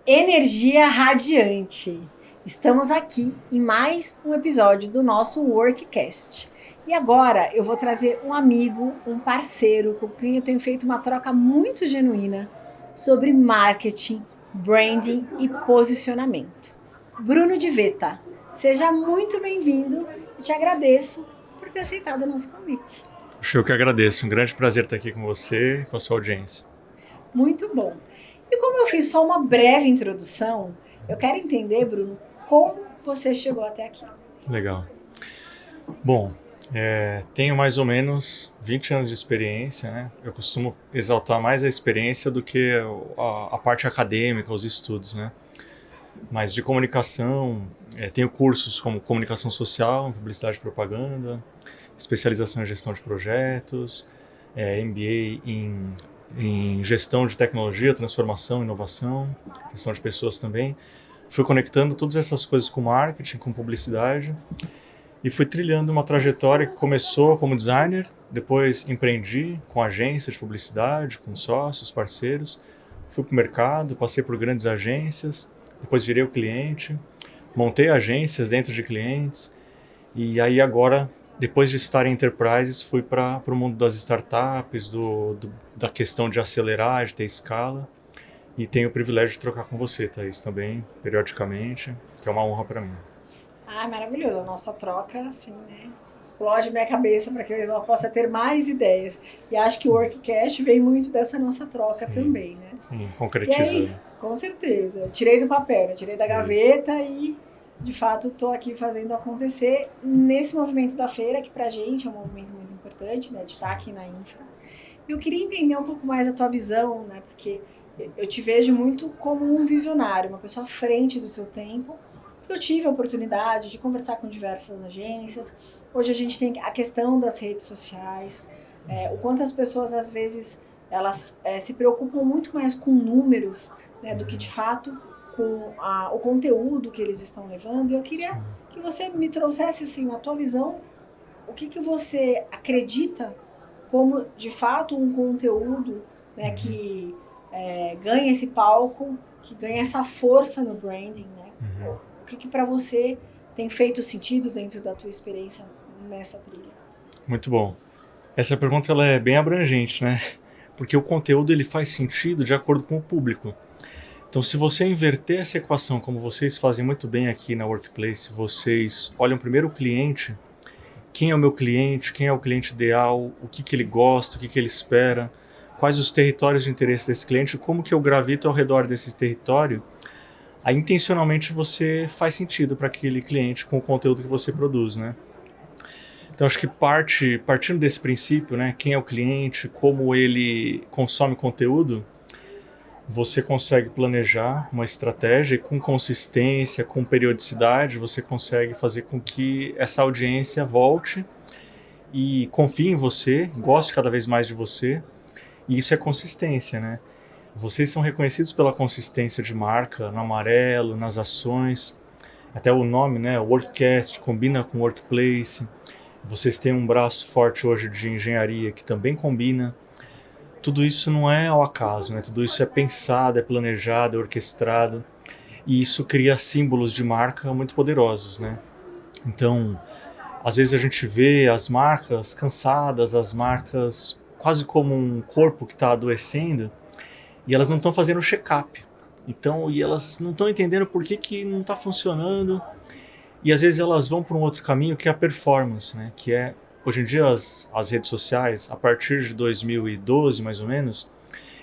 Energia radiante. Estamos aqui em mais um episódio do nosso Workcast. E agora eu vou trazer um amigo, um parceiro com quem eu tenho feito uma troca muito genuína sobre marketing, branding e posicionamento. Bruno Di Vetta, seja muito bem-vindo e te agradeço por ter aceitado o nosso convite. Eu que agradeço, um grande prazer estar aqui com você e com a sua audiência. Muito bom. E como eu fiz só uma breve introdução, eu quero entender, Bruno, como você chegou até aqui. Legal. Bom, tenho mais ou menos 20 anos de experiência, né? Eu costumo exaltar mais a experiência do que a parte acadêmica, os estudos, né? Mas de comunicação, tenho cursos como comunicação social, publicidade e propaganda, especialização em gestão de projetos, MBA em gestão de tecnologia, transformação, inovação, gestão de pessoas também. Fui conectando todas essas coisas com marketing, com publicidade e fui trilhando uma trajetória que começou como designer, depois empreendi com agência de publicidade, com sócios, parceiros, fui para o mercado, passei por grandes agências, depois virei o cliente, montei agências dentro de clientes e aí agora, depois de estar em enterprises, fui para o mundo das startups, da questão de acelerar, de ter escala. E tenho o privilégio de trocar com você, Thaís, também, periodicamente, que é uma honra para mim. Ah, maravilhoso. A nossa troca, assim, né? Explode minha cabeça para que eu possa ter mais ideias. E acho que o Workcast vem muito dessa nossa troca também, né? Sim, concretizando. E aí, com certeza. Eu tirei do papel, eu tirei da gaveta e... De fato, estou aqui fazendo acontecer nesse movimento da feira, que para a gente é um movimento muito importante, né, de estar aqui na Infra. Eu queria entender um pouco mais a tua visão, né, porque eu te vejo muito como um visionário, uma pessoa à frente do seu tempo. Eu tive a oportunidade de conversar com diversas agências. Hoje a gente tem a questão das redes sociais, o quanto as pessoas, às vezes, elas se preocupam muito mais com números, né, do que, de fato, com o conteúdo que eles estão levando. E eu queria que você me trouxesse, assim, na tua visão, o que você acredita como, de fato, um conteúdo, né, que ganha esse palco, que ganha essa força no branding, né? O que para você tem feito sentido dentro da tua experiência nessa trilha? Muito bom. Essa pergunta ela é bem abrangente, né? Porque o conteúdo ele faz sentido de acordo com o público. Então, se você inverter essa equação, como vocês fazem muito bem aqui na Workplace, vocês olham primeiro o cliente, quem é o meu cliente, quem é o cliente ideal, o que ele gosta, o que ele espera, quais os territórios de interesse desse cliente, como que eu gravito ao redor desse território, aí intencionalmente você faz sentido para aquele cliente com o conteúdo que você produz, né? Então, acho que partindo desse princípio, né, quem é o cliente, como ele consome conteúdo, você consegue planejar uma estratégia e com consistência, com periodicidade, você consegue fazer com que essa audiência volte e confie em você, goste cada vez mais de você. E isso é consistência, né? Vocês são reconhecidos pela consistência de marca, no amarelo, nas ações. Até o nome, né? Workcast, combina com Workplace. Vocês têm um braço forte hoje de engenharia que também combina. Tudo isso não é ao acaso, né? Tudo isso é pensado, é planejado, é orquestrado. E isso cria símbolos de marca muito poderosos, né? Então, às vezes a gente vê as marcas cansadas, as marcas quase como um corpo que está adoecendo, e elas não estão fazendo check-up. Então, e elas não estão entendendo por que não está funcionando. E às vezes elas vão para um outro caminho que é a performance, né? Que é hoje em dia, as redes sociais, a partir de 2012, mais ou menos,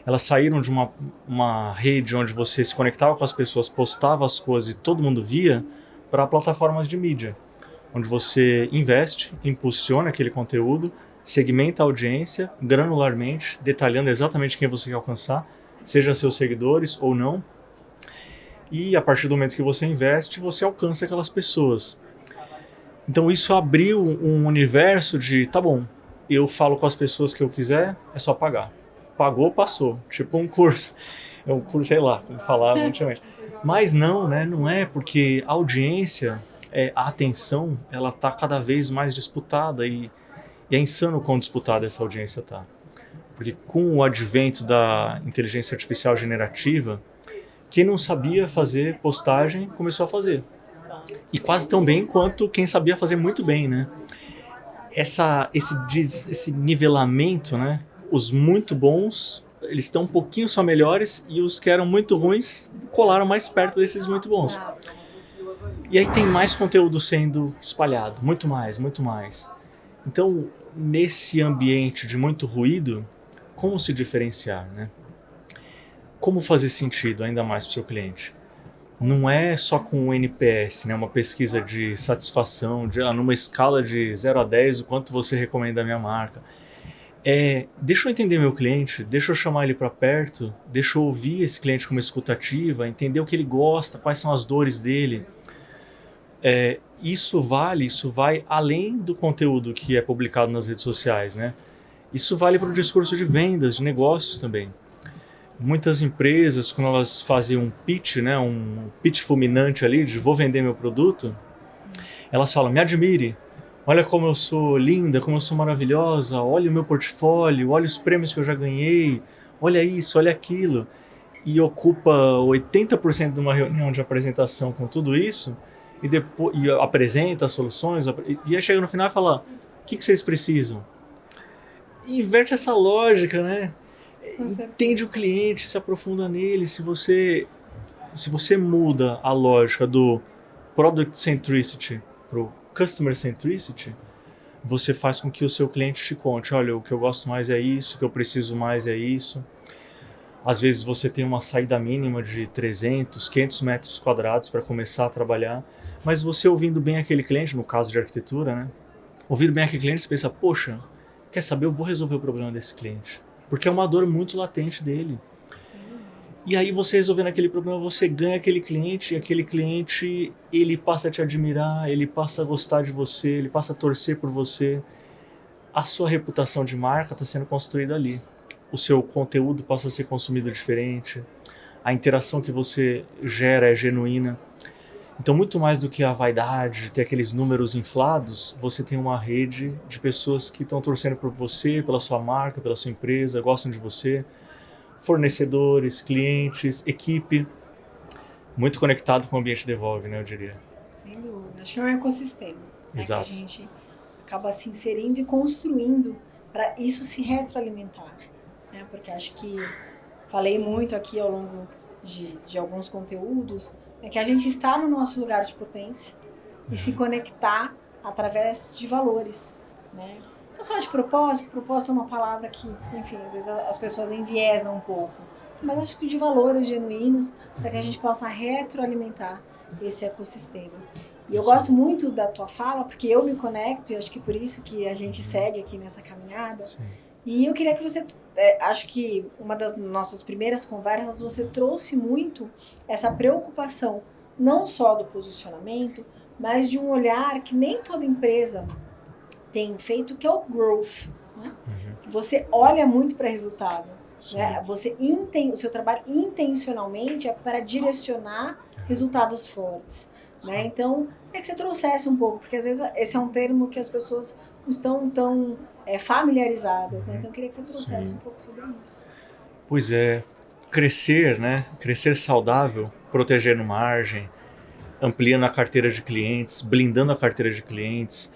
elas saíram de uma rede onde você se conectava com as pessoas, postava as coisas e todo mundo via, para plataformas de mídia, onde você investe, impulsiona aquele conteúdo, segmenta a audiência granularmente, detalhando exatamente quem você quer alcançar, seja seus seguidores ou não, e a partir do momento que você investe, você alcança aquelas pessoas. Então isso abriu um universo de, tá bom, eu falo com as pessoas que eu quiser, é só pagar. Pagou, passou. Tipo um curso. É um curso, sei lá, como falava antigamente. Mas não, né? Não é, porque a audiência, a atenção, ela tá cada vez mais disputada e E é insano quão disputada essa audiência tá. Porque com o advento da inteligência artificial generativa, quem não sabia fazer postagem começou a fazer. E quase tão bem quanto quem sabia fazer muito bem, né? Esse nivelamento, né? Os muito bons, eles estão um pouquinho só melhores, e os que eram muito ruins colaram mais perto desses muito bons. E aí tem mais conteúdo sendo espalhado, muito mais, muito mais. Então, nesse ambiente de muito ruído, como se diferenciar, né? Como fazer sentido ainda mais para o seu cliente? Não é só com o NPS, né? Uma pesquisa de satisfação, numa escala de 0 a 10, o quanto você recomenda a minha marca. Deixa eu entender meu cliente, deixa eu chamar ele para perto, deixa eu ouvir esse cliente com uma escutativa, entender o que ele gosta, quais são as dores dele. Isso vai além do conteúdo que é publicado nas redes sociais, né? Isso vale para o discurso de vendas, de negócios também. Muitas empresas, quando elas fazem um pitch, né, um pitch fulminante ali, de vou vender meu produto, elas falam, me admire, olha como eu sou linda, como eu sou maravilhosa, olha o meu portfólio, olha os prêmios que eu já ganhei, olha isso, olha aquilo. E ocupa 80% de uma reunião de apresentação com tudo isso, e apresenta as soluções, e aí chega no final e fala, o que vocês precisam? E inverte essa lógica, né? Entende o cliente, se aprofunda nele. Se você muda a lógica do product centricity para o customer centricity, você faz com que o seu cliente te conte, olha, o que eu gosto mais é isso, o que eu preciso mais é isso. Às vezes você tem uma saída mínima de 300, 500 metros quadrados para começar a trabalhar, mas você ouvindo bem aquele cliente, no caso de arquitetura, né? Ouvindo bem aquele cliente, você pensa, poxa, quer saber, eu vou resolver o problema desse cliente. Porque é uma dor muito latente dele. Sim. E aí você resolvendo aquele problema, você ganha aquele cliente, e aquele cliente, ele passa a te admirar, ele passa a gostar de você, ele passa a torcer por você. A sua reputação de marca está sendo construída ali. O seu conteúdo passa a ser consumido diferente. A interação que você gera é genuína. Então, muito mais do que a vaidade de ter aqueles números inflados, você tem uma rede de pessoas que estão torcendo por você, pela sua marca, pela sua empresa, gostam de você, fornecedores, clientes, equipe, muito conectado com o ambiente Devolve, né, eu diria. Sem dúvida. Acho que é um ecossistema, né, que a Exato. gente acaba se inserindo e construindo para isso se retroalimentar, né? Porque acho que falei muito aqui ao longo de alguns conteúdos, é que a gente está no nosso lugar de potência e se conectar através de valores, né? Não só de propósito é uma palavra que, enfim, às vezes as pessoas enviesam um pouco, mas acho que de valores genuínos para que a gente possa retroalimentar esse ecossistema. E eu gosto muito da tua fala, porque eu me conecto, e acho que por isso que a gente segue aqui nessa caminhada. Sim. E eu queria que você, acho que uma das nossas primeiras conversas, você trouxe muito essa preocupação, não só do posicionamento, mas de um olhar que nem toda empresa tem feito, que é o growth, né? Que você olha muito para resultado, né? O seu trabalho intencionalmente é para direcionar resultados fortes, né? Então, é que você trouxesse um pouco, porque às vezes esse é um termo que as pessoas não estão tão familiarizadas, né? Então eu queria que você trouxesse um pouco sobre isso. Pois é, crescer, né? Crescer saudável, protegendo margem, ampliando a carteira de clientes, blindando a carteira de clientes,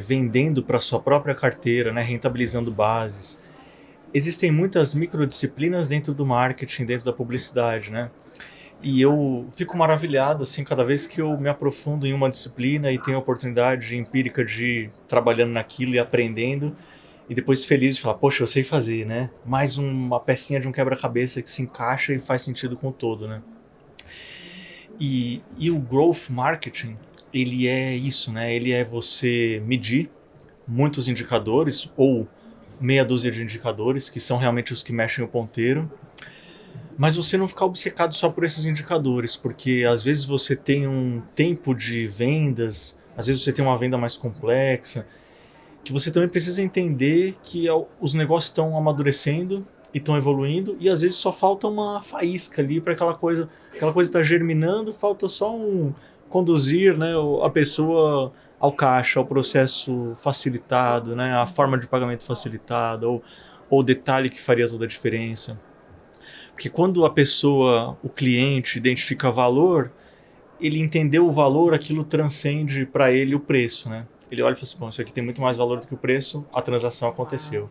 vendendo para a sua própria carteira, né? Rentabilizando bases. Existem muitas microdisciplinas dentro do marketing, dentro da publicidade, né? E eu fico maravilhado, assim, cada vez que eu me aprofundo em uma disciplina e tenho a oportunidade empírica de ir trabalhando naquilo e aprendendo, e depois feliz de falar, poxa, eu sei fazer, né? Mais uma pecinha de um quebra-cabeça que se encaixa e faz sentido com o todo, né? E o growth marketing, ele é isso, né? Ele é você medir muitos indicadores, ou meia dúzia de indicadores, que são realmente os que mexem o ponteiro, mas você não ficar obcecado só por esses indicadores, porque às vezes você tem um tempo de vendas, às vezes você tem uma venda mais complexa, que você também precisa entender que os negócios estão amadurecendo e estão evoluindo, e às vezes só falta uma faísca ali para aquela coisa está germinando, falta só conduzir, né, a pessoa ao caixa, ao processo facilitado, né? A forma de pagamento facilitada, ou o detalhe que faria toda a diferença. Porque quando a pessoa, o cliente, identifica valor, ele entendeu o valor, aquilo transcende para ele o preço, né? Ele olha e fala assim, bom, isso aqui tem muito mais valor do que o preço, a transação aconteceu.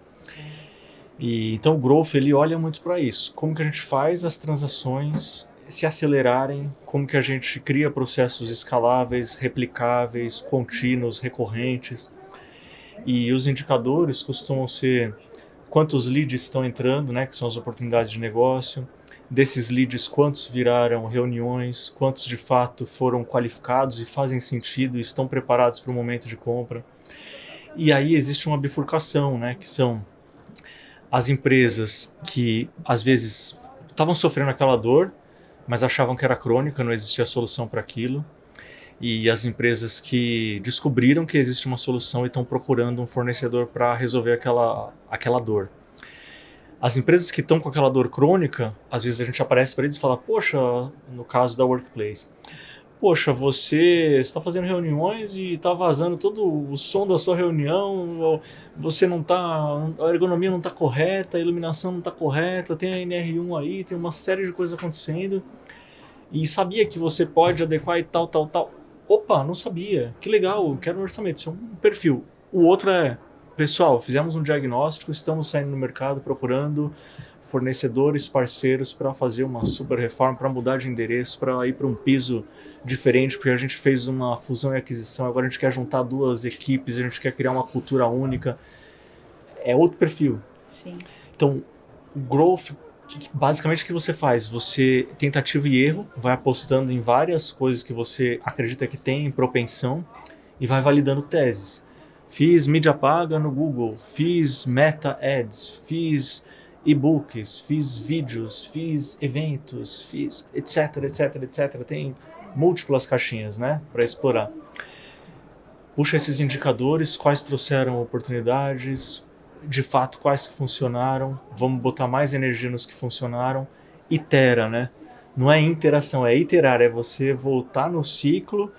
E então o Growth, ele olha muito para isso. Como que a gente faz as transações se acelerarem, como que a gente cria processos escaláveis, replicáveis, contínuos, recorrentes. E os indicadores costumam ser quantos leads estão entrando, né, que são as oportunidades de negócio. Desses leads, quantos viraram reuniões, quantos de fato foram qualificados e fazem sentido e estão preparados para o momento de compra. E aí existe uma bifurcação, né, que são as empresas que às vezes estavam sofrendo aquela dor, mas achavam que era crônica, não existia solução para aquilo. E as empresas que descobriram que existe uma solução e estão procurando um fornecedor para resolver aquela dor. As empresas que estão com aquela dor crônica, às vezes a gente aparece para eles e fala, poxa, no caso da Workplace, poxa, você está fazendo reuniões e está vazando todo o som da sua reunião, você não tá, a ergonomia não está correta, a iluminação não está correta, tem a NR1 aí, tem uma série de coisas acontecendo, e sabia que você pode adequar e tal. Opa, não sabia, que legal, quero um orçamento, isso é um perfil. O outro é, pessoal, fizemos um diagnóstico, estamos saindo no mercado procurando fornecedores, parceiros para fazer uma super reforma, para mudar de endereço, para ir para um piso diferente, porque a gente fez uma fusão e aquisição, agora a gente quer juntar duas equipes, a gente quer criar uma cultura única. É outro perfil. Sim. Então, o Growth, basicamente o que você faz? Você, tentativa e erro, vai apostando em várias coisas que você acredita que tem propensão e vai validando teses. Fiz mídia paga no Google, fiz Meta Ads, fiz e-books, fiz vídeos, fiz eventos, fiz etc. Tem múltiplas caixinhas, né, para explorar. Puxa esses indicadores, quais trouxeram oportunidades, de fato quais que funcionaram, vamos botar mais energia nos que funcionaram, itera, né? Não é interação, é iterar, é você voltar no ciclo,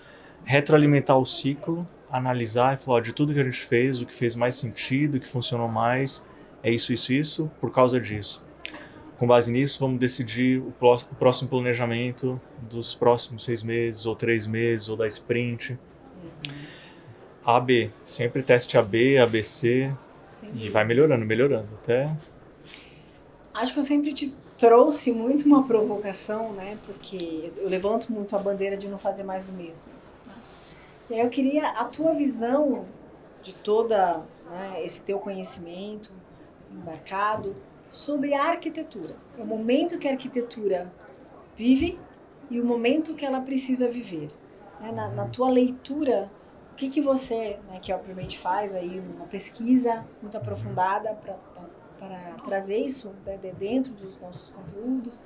retroalimentar o ciclo, analisar e falar, ó, de tudo que a gente fez, o que fez mais sentido, o que funcionou mais, é isso, por causa disso. Com base nisso, vamos decidir o próximo planejamento dos próximos 6 meses, ou 3 meses, ou da sprint. AB, sempre teste AB, ABC, e vai melhorando, até... Acho que eu sempre te trouxe muito uma provocação, né, porque eu levanto muito a bandeira de não fazer mais do mesmo. Né? E aí eu queria a tua visão de toda, né, esse teu conhecimento embarcado sobre a arquitetura. O momento que a arquitetura vive e o momento que ela precisa viver. Né? Na tua leitura, o que você, né, que obviamente faz aí uma pesquisa muito aprofundada para trazer isso, né, de dentro dos nossos conteúdos,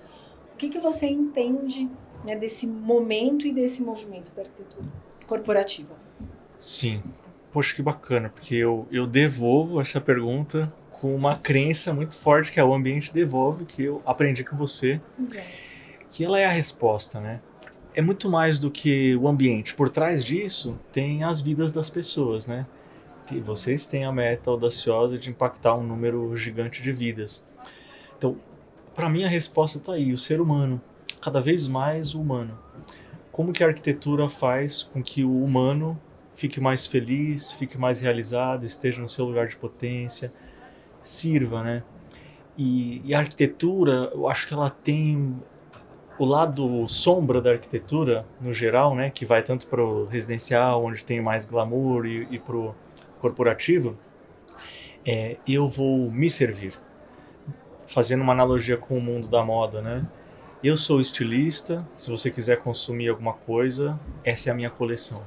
o que você entende, né, desse momento e desse movimento da arquitetura corporativa? Sim, poxa, que bacana, porque eu devolvo essa pergunta com uma crença muito forte que é o ambiente devolve, que eu aprendi com você, que ela é a resposta, né? É muito mais do que o ambiente. Por trás disso, tem as vidas das pessoas, né? E vocês têm a meta audaciosa de impactar um número gigante de vidas. Então, para mim a resposta está aí, o ser humano. Cada vez mais o humano. Como que a arquitetura faz com que o humano fique mais feliz, fique mais realizado, esteja no seu lugar de potência, sirva, né? E a arquitetura, eu acho que ela tem o lado sombra da arquitetura, no geral, né, que vai tanto para o residencial, onde tem mais glamour, e para o corporativo, eu vou me servir. Fazendo uma analogia com o mundo da moda, né? Eu sou estilista, se você quiser consumir alguma coisa, essa é a minha coleção.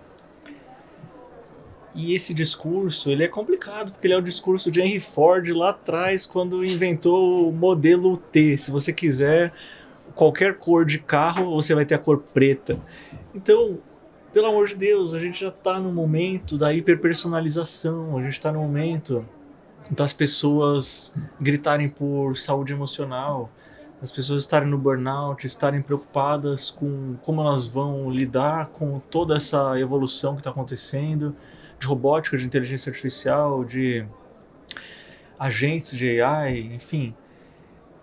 E esse discurso, ele é complicado, porque ele é o discurso de Henry Ford lá atrás, quando inventou o modelo T. Se você quiser qualquer cor de carro, você vai ter a cor preta. Então, pelo amor de Deus, a gente já está no momento da hiperpersonalização, a gente está no momento das pessoas gritarem por saúde emocional, as pessoas estarem no burnout, estarem preocupadas com como elas vão lidar com toda essa evolução que está acontecendo, de robótica, de inteligência artificial, de agentes de AI, enfim.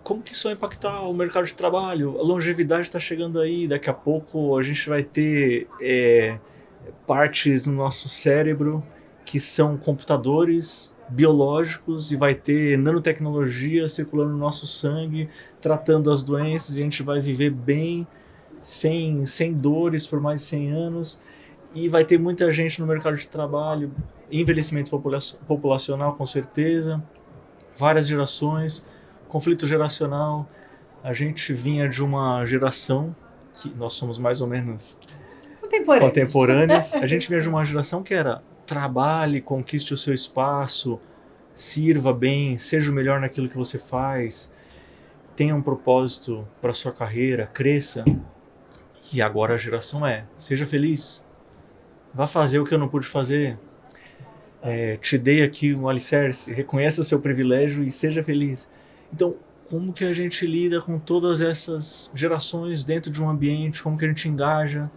Como que isso vai impactar o mercado de trabalho? A longevidade está chegando aí, daqui a pouco a gente vai ter partes no nosso cérebro que são computadores biológicos e vai ter nanotecnologia circulando no nosso sangue, tratando as doenças, e a gente vai viver bem, sem dores por mais de 100 anos, e vai ter muita gente no mercado de trabalho, envelhecimento populacional com certeza, várias gerações, conflito geracional. A gente vinha de uma geração que nós somos mais ou menos contemporâneos. A gente vinha de uma geração que era trabalhe, conquiste o seu espaço, sirva bem, seja o melhor naquilo que você faz, tenha um propósito para sua carreira, cresça. E agora a geração seja feliz, vá fazer o que eu não pude fazer, te dei aqui um alicerce, reconheça o seu privilégio e seja feliz. Então, como que a gente lida com todas essas gerações dentro de um ambiente, como que a gente engaja?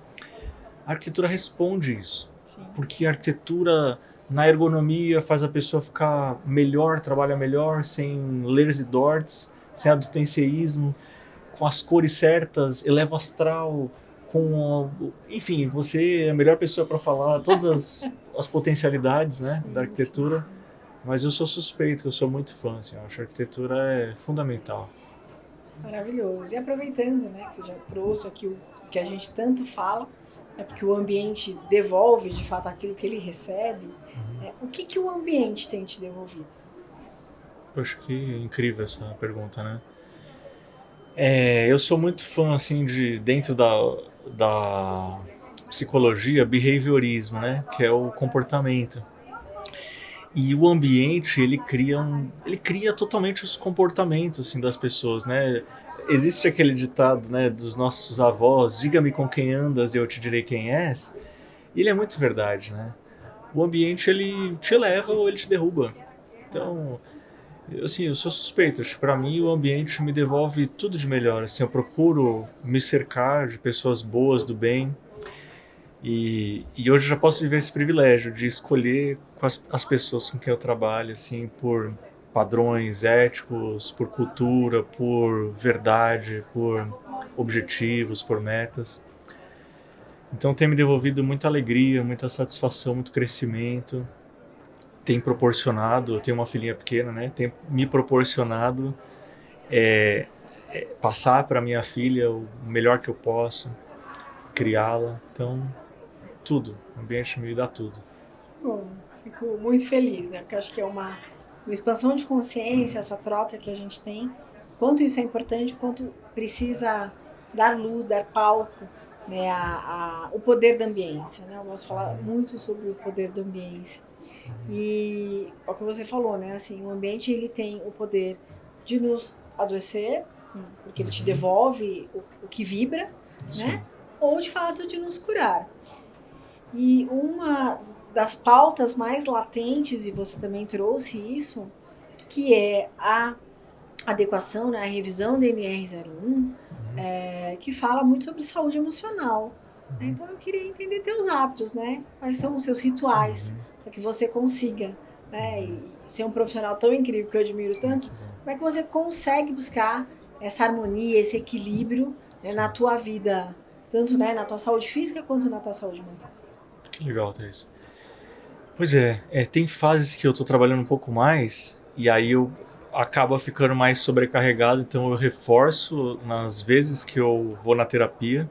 A arquitetura responde isso. Sim. Porque a arquitetura na ergonomia faz a pessoa ficar melhor, trabalha melhor, sem lazy dorts, sem abstencionismo, com as cores certas, eleva o astral, enfim, você é a melhor pessoa para falar todas as potencialidades, né, sim, da arquitetura. Sim, sim. Mas eu sou suspeito, eu sou muito fã, assim, eu acho que a arquitetura é fundamental. Maravilhoso. E aproveitando, né, que você já trouxe aqui o que a gente tanto fala, porque o ambiente devolve, de fato, aquilo que ele recebe. O que o ambiente tem te devolvido? Eu acho que é incrível essa pergunta, né? Eu sou muito fã, assim, dentro da psicologia, behaviorismo, né? Que é o comportamento. E o ambiente, ele cria totalmente os comportamentos, assim, das pessoas, né? Existe aquele ditado, né, dos nossos avós, diga-me com quem andas e eu te direi quem és. E ele é muito verdade, né? O ambiente, ele te eleva ou ele te derruba. Então, assim, eu sou suspeito. Acho que pra mim o ambiente me devolve tudo de melhor. Assim, eu procuro me cercar de pessoas boas, do bem. E hoje eu já posso viver esse privilégio de escolher com as pessoas com quem eu trabalho, assim, por padrões éticos, por cultura, por verdade, por objetivos, por metas. Então tem me devolvido muita alegria, muita satisfação, muito crescimento. Tem proporcionado, eu tenho uma filhinha pequena, né? Tem me proporcionado passar para minha filha o melhor que eu posso, criá-la. Então, tudo, o ambiente me dá tudo. Bom, fico muito feliz, né? Porque acho que é uma expansão de consciência, essa troca que a gente tem, quanto isso é importante, quanto precisa dar luz, dar palco, né, o poder da ambiência, né? Eu gosto de falar muito sobre o poder da ambiência. E é o que você falou, né? Assim, o ambiente, ele tem o poder de nos adoecer, porque ele te devolve o que vibra, né? Ou de fato de nos curar. E uma das pautas mais latentes, e você também trouxe isso, que é a adequação, né, a revisão da NR01, que fala muito sobre saúde emocional. Então eu queria entender teus hábitos, né? Quais são os seus rituais, para que você consiga, né, e ser um profissional tão incrível que eu admiro tanto, como é que você consegue buscar essa harmonia, esse equilíbrio, né, na tua vida, tanto, né, na tua saúde física quanto na tua saúde mental. Que legal, Thaís. Pois tem fases que eu tô trabalhando um pouco mais e aí eu acabo ficando mais sobrecarregado, então eu reforço nas vezes que eu vou na terapia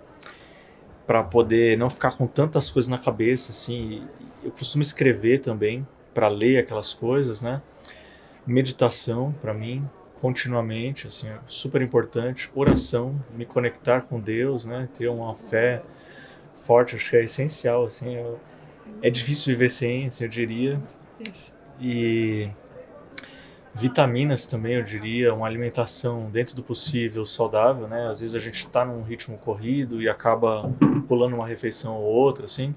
para poder não ficar com tantas coisas na cabeça, assim. Eu costumo escrever também para ler aquelas coisas, né? Meditação para mim continuamente, assim, é super importante. Oração, me conectar com Deus, né? Ter uma fé forte, acho que é essencial, assim. É difícil viver sem, assim, eu diria. E vitaminas também, eu diria, uma alimentação dentro do possível saudável, né? Às vezes a gente está num ritmo corrido e acaba pulando uma refeição ou outra, assim.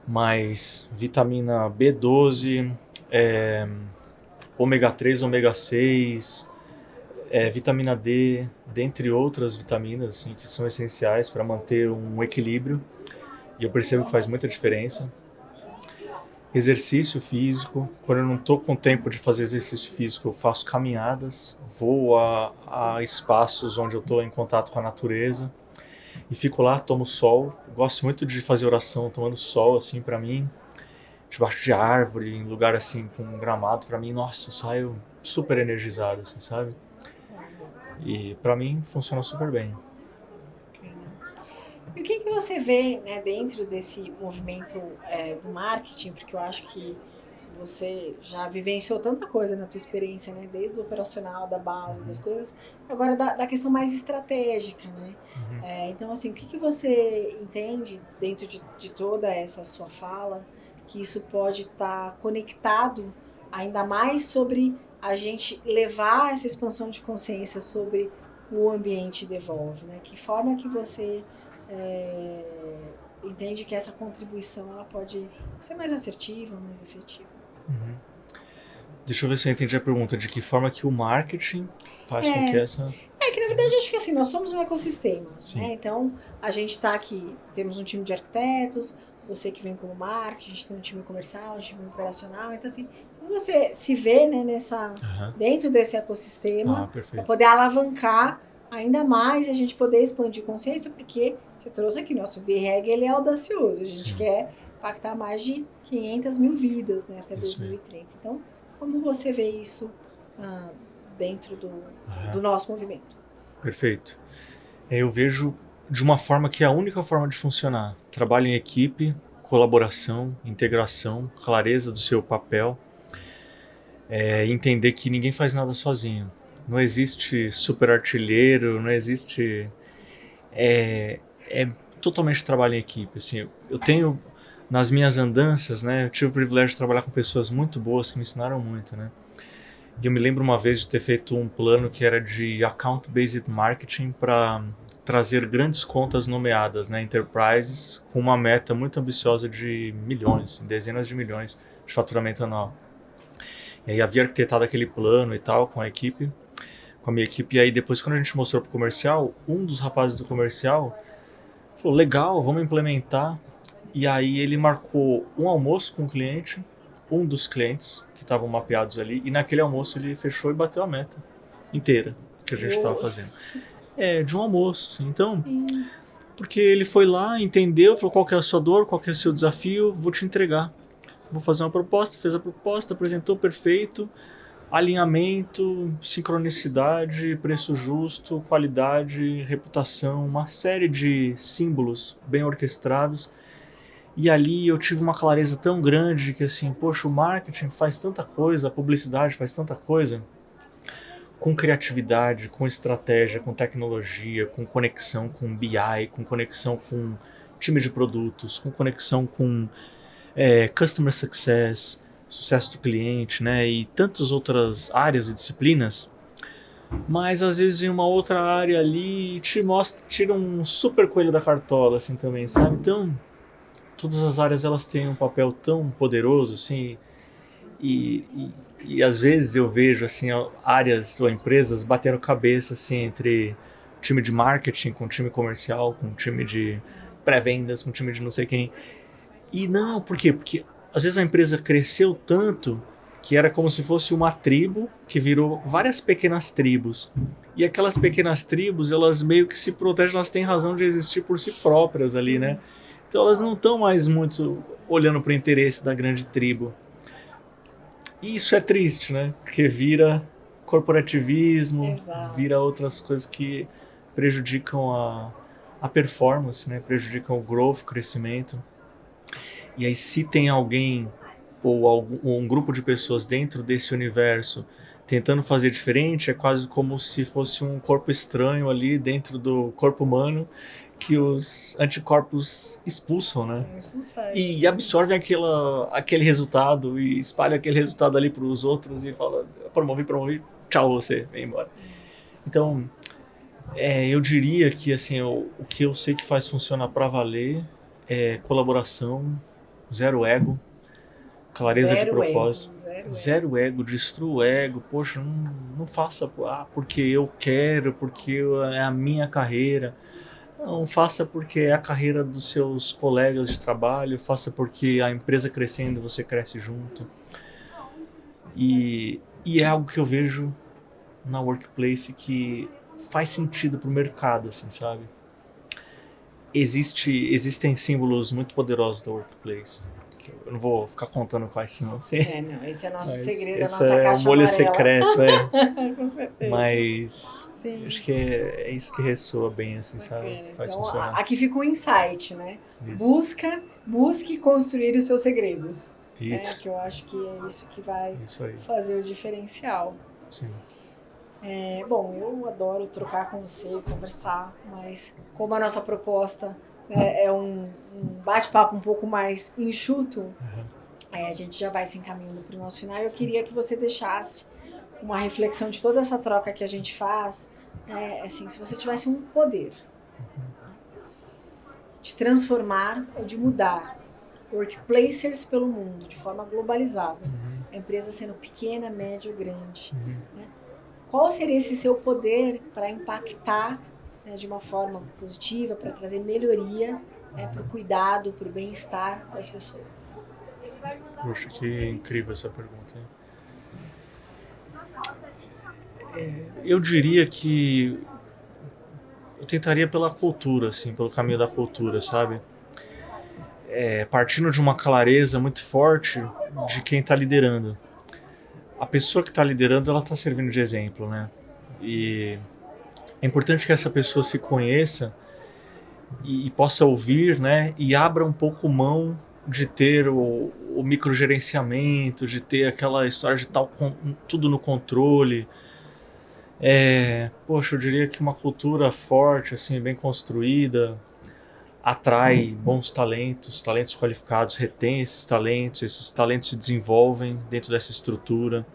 Mas vitamina B12, ômega 3, ômega 6, vitamina D, dentre outras vitaminas assim, que são essenciais para manter um equilíbrio, e eu percebo que faz muita diferença. Exercício físico, quando eu não estou com tempo de fazer exercício físico, eu faço caminhadas, vou a espaços onde eu estou em contato com a natureza e fico lá, tomo sol. Eu gosto muito de fazer oração tomando sol, assim, para mim, debaixo de árvore, em lugar assim com um gramado, para mim, nossa, eu saio super energizado, assim, sabe? E para mim funciona super bem. E o que você vê, né, dentro desse movimento do marketing? Porque eu acho que você já vivenciou tanta coisa na tua experiência, né? Desde o operacional, da base, das coisas, agora da questão mais estratégica, né? Então, assim, o que você entende dentro de toda essa sua fala, que isso pode estar conectado ainda mais sobre a gente levar essa expansão de consciência sobre o ambiente Devolve, né? Que forma que você entende que essa contribuição ela pode ser mais assertiva, mais efetiva? Deixa eu ver se eu entendi a pergunta. De que forma que o marketing faz com que essa... que na verdade acho que assim, nós somos um ecossistema, né? Então a gente está aqui, temos um time de arquitetos, você que vem como marketing, a gente tem um time comercial, um time operacional, então assim, como você se vê, né, dentro desse ecossistema, para poder alavancar ainda mais e a gente poder expandir consciência, porque você trouxe aqui, nosso BREG, ele é audacioso, a gente quer impactar mais de 500 mil vidas, né, até 2030. Então, como você vê isso dentro do nosso movimento? Perfeito. Eu vejo de uma forma que é a única forma de funcionar. Trabalho em equipe, colaboração, integração, clareza do seu papel, entender que ninguém faz nada sozinho. Não existe super artilheiro, não existe... É totalmente trabalho em equipe. Assim, eu tenho, nas minhas andanças, né, eu tive o privilégio de trabalhar com pessoas muito boas que me ensinaram muito, né? E eu me lembro uma vez de ter feito um plano que era de account-based marketing para trazer grandes contas nomeadas, né, enterprises, com uma meta muito ambiciosa de milhões, dezenas de milhões de faturamento anual. E aí havia arquitetado aquele plano e tal com a minha equipe, e aí depois quando a gente mostrou pro comercial, um dos rapazes do comercial falou, legal, vamos implementar. E aí ele marcou um almoço com o cliente, um dos clientes que estavam mapeados ali, e naquele almoço ele fechou e bateu a meta inteira que a gente estava fazendo. De um almoço, assim. Então, porque ele foi lá, entendeu, falou qual que é a sua dor, qual que é o seu desafio, vou te entregar. Vou fazer uma proposta, fez a proposta, apresentou perfeito, alinhamento, sincronicidade, preço justo, qualidade, reputação, uma série de símbolos bem orquestrados. E ali eu tive uma clareza tão grande que assim, poxa, o marketing faz tanta coisa, a publicidade faz tanta coisa, com criatividade, com estratégia, com tecnologia, com conexão com BI, com conexão com time de produtos, com conexão com Customer Success, sucesso do cliente, né, e tantas outras áreas e disciplinas, mas às vezes em uma outra área ali te mostra, tira um super coelho da cartola, assim, também, sabe? Então, todas as áreas elas têm um papel tão poderoso, assim, e às vezes eu vejo, assim, áreas ou empresas batendo cabeça, assim, entre time de marketing com time comercial, com time de pré-vendas, com time de não sei quem. E não, por quê? Porque às vezes a empresa cresceu tanto que era como se fosse uma tribo que virou várias pequenas tribos. E aquelas pequenas tribos, elas meio que se protegem, elas têm razão de existir por si próprias ali, né? Então elas não estão mais muito olhando para o interesse da grande tribo. E isso é triste, né? Porque vira corporativismo, vira outras coisas que prejudicam a performance, né? Prejudicam o growth, o crescimento. E aí se tem alguém ou um grupo de pessoas dentro desse universo tentando fazer diferente, é quase como se fosse um corpo estranho ali dentro do corpo humano que os anticorpos expulsam, né? E absorvem aquele resultado e espalham aquele resultado ali para os outros e fala, promovi, tchau, você, vem embora. Então, eu diria que assim, o que eu sei que faz funcionar para valer é colaboração, zero ego, clareza de propósito. Zero ego, destrua o ego. Poxa, não faça porque eu quero, porque é a minha carreira. Não, faça porque é a carreira dos seus colegas de trabalho, faça porque a empresa crescendo, você cresce junto. E é algo que eu vejo na Workplace que faz sentido pro mercado, assim, sabe? Existem símbolos muito poderosos da Workplace. Que eu não vou ficar contando quais são, assim. Não, esse é nosso segredo, a Esse nossa é caixa um molho amarela. secreto, Com certeza. Mas Sim. acho que é isso que ressoa bem, assim, sabe? Faz então, funcionar. aqui fica um insight, né? Isso. Busque construir os seus segredos. Isso. Que eu acho que é isso que vai Isso aí. fazer o diferencial. Sim. Bom, eu adoro trocar com você, conversar, mas como a nossa proposta é um bate-papo um pouco mais enxuto, a gente já vai se encaminhando para o nosso final. Eu queria que você deixasse uma reflexão de toda essa troca que a gente faz. Assim, se você tivesse um poder de transformar ou de mudar workplacers pelo mundo de forma globalizada, a empresa sendo pequena, média ou grande, né? Qual seria esse seu poder para impactar de uma forma positiva, para trazer melhoria para o cuidado, para o bem-estar das pessoas? Poxa, que incrível essa pergunta, hein? Eu diria que eu tentaria pela cultura, assim, pelo caminho da cultura, sabe? Partindo de uma clareza muito forte de quem está liderando. A pessoa que está liderando, ela está servindo de exemplo, né? E é importante que essa pessoa se conheça e possa ouvir, né? E abra um pouco mão de ter o microgerenciamento, de ter aquela história de estar tudo no controle. Poxa, eu diria que uma cultura forte, assim, bem construída, atrai bons talentos qualificados, retém esses talentos se desenvolvem dentro dessa estrutura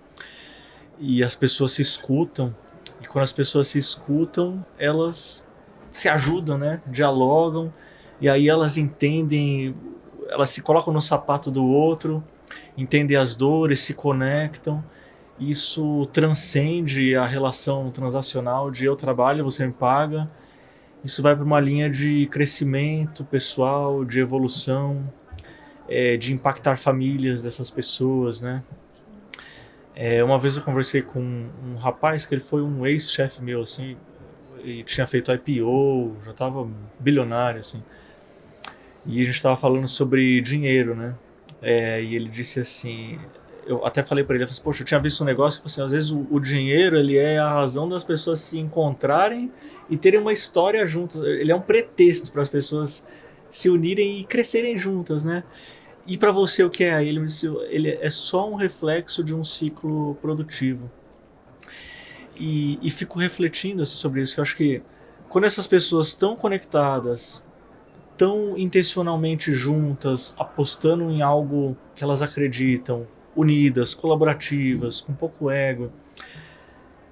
e as pessoas se escutam, e quando as pessoas se escutam, elas se ajudam, né? Dialogam, e aí elas entendem, elas se colocam no sapato do outro, entendem as dores, se conectam. Isso transcende a relação transacional de eu trabalho, você me paga. Isso vai para uma linha de crescimento pessoal, de evolução, de impactar famílias dessas pessoas, né? Uma vez eu conversei com um rapaz que ele foi um ex-chefe meu, assim, e tinha feito IPO, já estava bilionário, assim. E a gente estava falando sobre dinheiro, né? E ele disse assim, eu até falei para ele, poxa, eu tinha visto um negócio que assim, às vezes o dinheiro ele é a razão das pessoas se encontrarem e terem uma história juntas. Ele é um pretexto para as pessoas se unirem e crescerem juntas, né? E para você o que é? Ele me disse, ele é só um reflexo de um ciclo produtivo. E fico refletindo assim, sobre isso, que eu acho que quando essas pessoas estão conectadas, tão intencionalmente juntas, apostando em algo que elas acreditam, unidas, colaborativas, com pouco ego,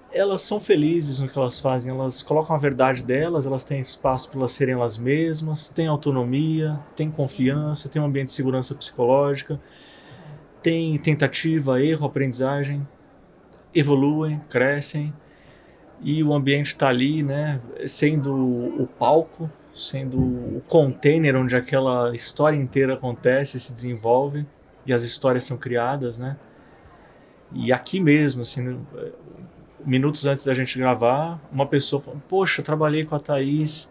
elas são felizes no que elas fazem, elas colocam a verdade delas, elas têm espaço para elas serem elas mesmas, têm autonomia, têm confiança, têm um ambiente de segurança psicológica, têm tentativa, erro, aprendizagem, evoluem, crescem, e o ambiente está ali, né, sendo o palco, sendo o container onde aquela história inteira acontece, se desenvolve, e as histórias são criadas, né? E aqui mesmo, assim, minutos antes da gente gravar, uma pessoa falou, poxa, eu trabalhei com a Thaís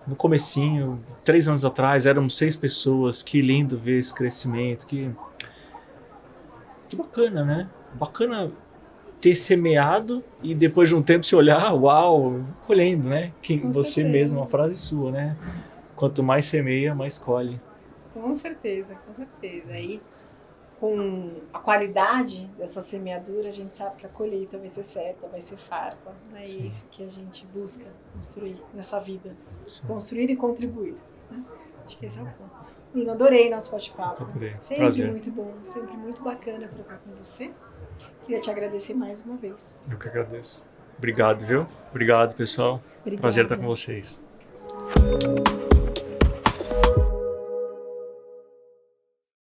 no comecinho, 3 anos atrás, éramos 6 pessoas, que lindo ver esse crescimento, que bacana, né? Bacana ter semeado e depois de um tempo se olhar, uau, colhendo, né? Que você mesmo, uma frase sua, né? Quanto mais semeia, mais colhe. Com certeza, com certeza. Aí, com a qualidade dessa semeadura, a gente sabe que a colheita vai ser certa, vai ser farta. Né? É isso que a gente busca construir nessa vida. Sim. Construir e contribuir. Né? Acho que esse é o ponto. Bruno, adorei nosso bate-papo. Sempre prazer. Muito bom, sempre muito bacana trocar com você. Queria te agradecer mais uma vez. Eu que agradeço. Obrigado, viu? Obrigado, pessoal. Obrigada. Prazer estar com vocês.